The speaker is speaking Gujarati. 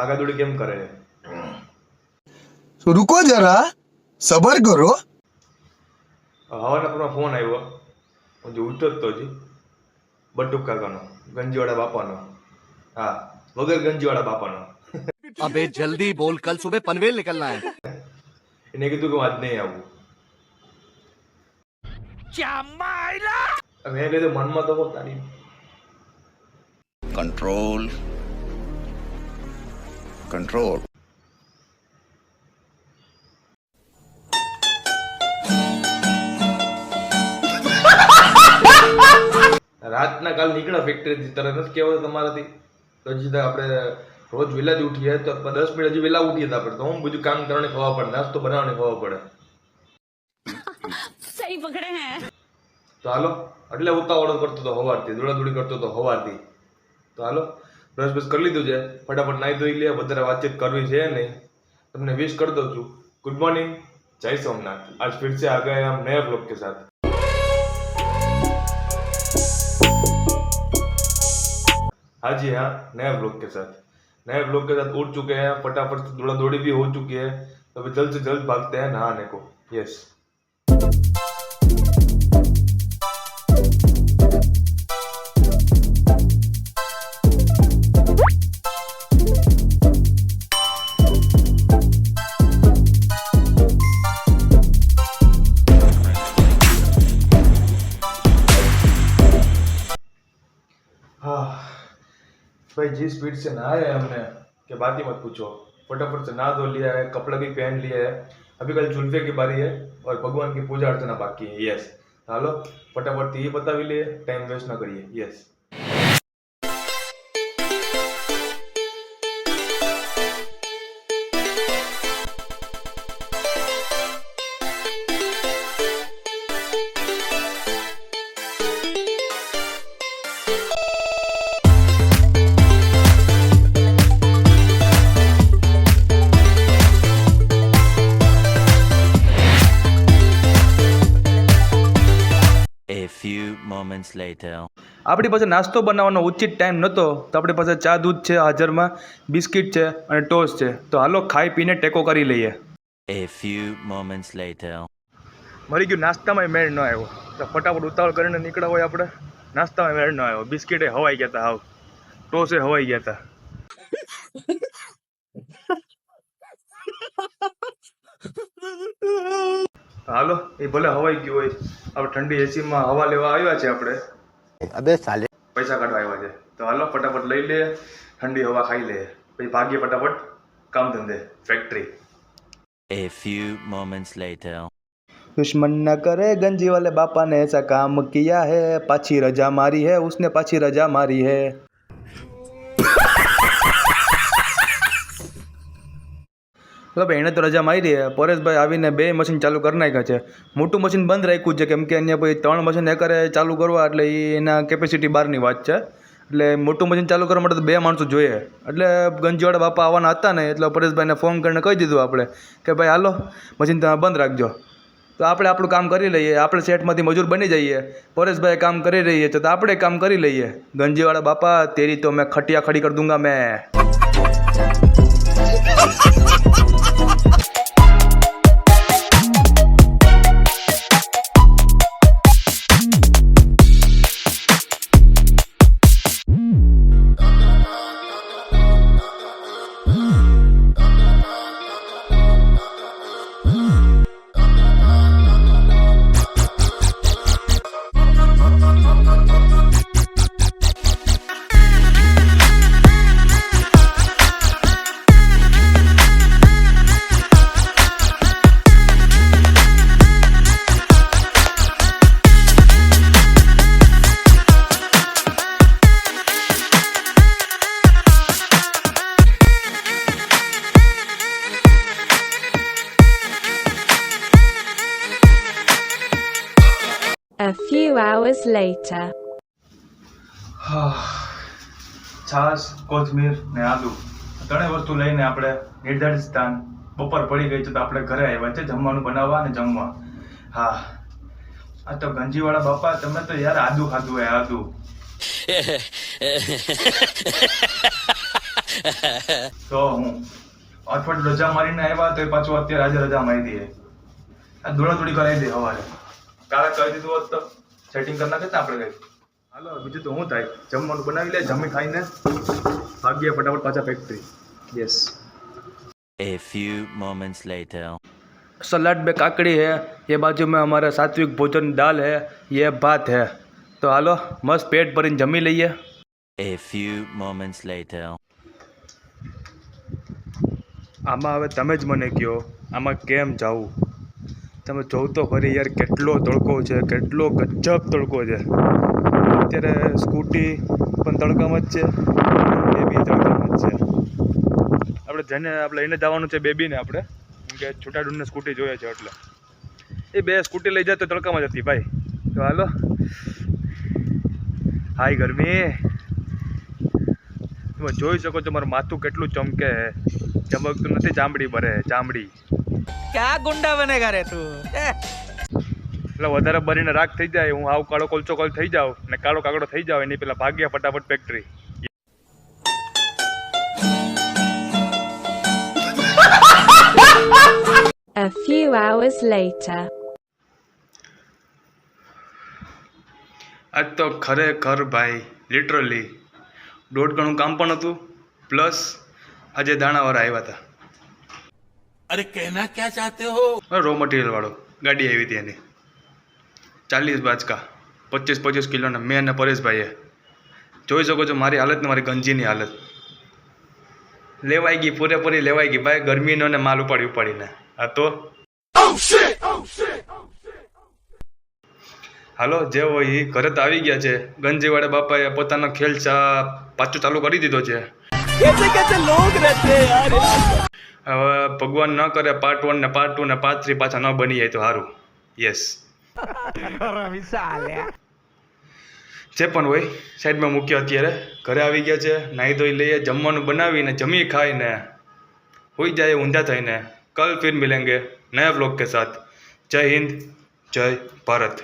ભાગાદોડી કેમ કરે? रुको जरा सबर करो. હવાના પૂરા ફોન આવ્યો, હજી ઉઠતો જ તો હજી. બટુક કાકાનો, ગંજીવાળા બાપાનો. હા, વગર ગંજીવાળા બાપાનો. अबे जल्दी बोल, कल सुबह पनवेल निकलना है. એને કીધું કે હું આજ નહીં આવું. મેં કીધું મનમાં તો કહું તારી. Control control. રાતના કાલ નીકળ્યા ફેક્ટરીથી, તરત નથી કહેવાય તમારાથી તો હજી તો આપણે રોજ વહેલા જ ઉઠીએ તો 10 મિનિટ હજી વહેલા ઉઠીએ તો આપણે તો હું બધું કામ કરવાની ખબર પડે, નાસ્તો બનાવવાની ખબર પડે. सही पकड़े हैं. તો હાલો, એટલે ઉતાવળો કરતો તો હવારથી, દોડાદોડી કરતો તો હવારથી. તો હાલો, બ્રશ બ્રશ કરી લીધું છે, ફટાફટ નાહી ધોઈ લે, વધારે વાતચીત કરવી છે નહીં. તમને વિશ कर दो છું. गुड मॉर्निंग, जय सोमनाथ. आज फिर से आ गए हम नए ब्लॉग के साथ. हाँ जी हाँ, नए ब्लॉग के साथ उठ चुके हैं, फटाफट से दौड़ा दौड़ी भी हो चुकी है. तो अभी जल्द से जल्द भागते हैं नहाने को. यस. भाई जिस स्पीड से नहाए हैं हमने कि बात ही मत पूछो. फटाफट से नहा धो लिया है, कपड़ा भी पहन लिया है. अभी कल जुल्फे की बारी है और भगवान की पूजा अर्चना बाकी है. यस, हालो फटाफट ये बता भी लिए, टाइम वेस्ट ना करिए. यस. moments later. આપણી પાસે નાસ્તો બનાવવાનો ઉચિત ટાઈમ નહોતો તો આપણી પાસે ચા દૂધ છે, હાજરમાં બિસ્કિટ છે અને ટોસ્ટ છે. તો હાલો ખાઈ પીને ટેકો કરી લઈએ. A few moments later. મરી ગયું, નાસ્તામાં મેળ ન આવ્યો તો ફટાફટ ઉતાવળ કરીને નીકળ્યા હોય આપણે. નાસ્તામાં મેળ ન આવ્યો, બિસ્કિટે હવાઈ ગયા હતા, હાવ ટોસે હવાઈ ગયા હતા. હાલો એ ભલે હવાઈ ગયું હોય, આપણે ઠંડી એસીમાં હવા લેવા આવ્યા છે, આપણે अबे साले પૈસા કાઢવા આવ્યા છે. તો હાલો ફટાફટ લઈ લે, ઠંડી હવા ખાઈ લે, પછી ભાગીએ ફટાફટ કામ ધંધે, factory. A few moments later. दुश्मन न करे गंजी वाले बापा ने ऐसा काम किया है, पाछी रजा मारी है उसने, पाछी रजा मारी है. मतलब એણે તો રજા મારી છે. પરેશભાઈ આવીને 2 મશીન ચાલુ કરી નાખ્યા છે. મોટું મશીન બંધ રાખ્યું છે કેમ કે અહીંયા પછી 3 મશીન એકરે ચાલુ કરવા એટલે એના કેપેસિટી બહારની વાત છે. એટલે મોટું મશીન ચાલુ કરવા માટે તો 2 માણસો જોઈએ. એટલે ગંજીવાળા બાપા આવવાના હતા ને એટલે પરેશભાઈને ફોન કરીને કહી દીધું આપણે કે ભાઈ હાલો મશીન તમે બંધ રાખજો. તો આપણે આપણું કામ કરી લઈએ, આપણે સેટમાંથી મજૂર બની જઈએ. પરેશભાઈ કામ કરી રહીએ તો આપણે કામ કરી લઈએ. ગંજીવાળા બાપા તેરી તો મેં ખટિયા ખડી કર દૂંગા મેં. A few hours later. છાશ, કોથમીર ને આદુ 3 વસ્તુ લઈને આપણે નિર્ધારિત સ્થાન, બપોર પડી ગઈ છે તો આપણે ઘરે આવ્યા છે જમવાનું બનાવવા અને જમવા. હા, આ તો ગંજીવાળા બાપા તમે તો યાર આદુ ખાધું હે આદુ. તો હું અઠવાડિયું રજા મારીને આવ્યા તો પાછું અત્યારે આજે રજા મારી દઈએ. આ દોડાદોડી કરાવી દે સવારે. કાલે કહી દીધું હોત તો સેટિંગ કરી નાખે ને આપણે કંઈક. હાલો બીજું તો શું થાય, જમવાનું બનાવી લે, જમી ખાઈને ભાગીએ ફટાફટ પાછા factory. Yes. A few moments later. सलाद में काकड़ी है, ये बाजू में हमारा सात्विक भोजन दाल है, ये भात है. तो हालो मस्त पेट भरीने जमी लઈએ. A few moments later. આમાં હવે તમે જ મને કહો આમાં કેમ જાવું. તમે જોવ તો ખરી યાર કેટલો તડકો છે, કેટલો ગજબ તડકો છે. અત્યારે સ્કૂટી પણ તડકામાં જ છે, બેબી તડકામાં જ છે. આપણે લઈને જવાનું છે બેબીને આપણે, કેમ કે છોટાડુનને સ્કૂટી જોઈએ છે એટલે. એ બે સ્કૂટી લઈ જાય તો તડકામાં જ હતી ભાઈ. તો હાલો. હાય ગરમી. તમે જોઈ શકો છો મારું માથું કેટલું ચમકે. ચમકતું નથી, ચામડી ભરે ચામડી. क्या गुंडा बनेगा रे तू એટલે વધારે બરીને રાખ થઈ જાય, હું આવ કાળો કોલચો કોલ થઈ જાઉં ને કાળો કાગડો થઈ જાવ એની પેલા ભાગ્યા ફટાફટ factory. A few hours later. આજ તો ખરેખર ભાઈ લિટરલી 1.5 ગણું કામ પણ હતું, પ્લસ આજે દાણાવાળા આવ્યા હતા. अरे कहना क्या चाहते हो? રો મટીરિયલ વાળો ગાડી આવી હતી એની 40 બાચકા 25 કિલોના. મેં અને પરેશભાઈએ જોઈ શકો છો મારી હાલત ને મારી ગંજીની હાલત. લેવાઈ ગઈ, પૂરેપૂરી લેવાઈ ગઈ ભાઈ, ગરમીનો ને માલ ઉપાડીને. આ તો હાલો જે હોય એ ઘરે તો આવી ગયા છે. ગંજીવાળા બાપાએ પોતાનો ખેલ પાછું ચાલુ કરી દીધો છે. कैसे कैसे लोग रहते हैं यार હવે ભગવાન ન કરે પાર્ટ 1 ને પાર્ટ 2 ને પાર્ટ 3 પાછા ન બની જાય તો સારું. યસ. જે પણ હોય સાઈડમાં મૂક્યો, અત્યારે ઘરે આવી ગયા છે. નાહી ધોઈ લઈએ, જમવાનું બનાવીને જમી ખાઈને હોઈ જાય ઊંધા થઈને. કલ ફિર મિલેંગે નયા વ્લોગ કે સાથ. જય હિન્દ, જય ભારત.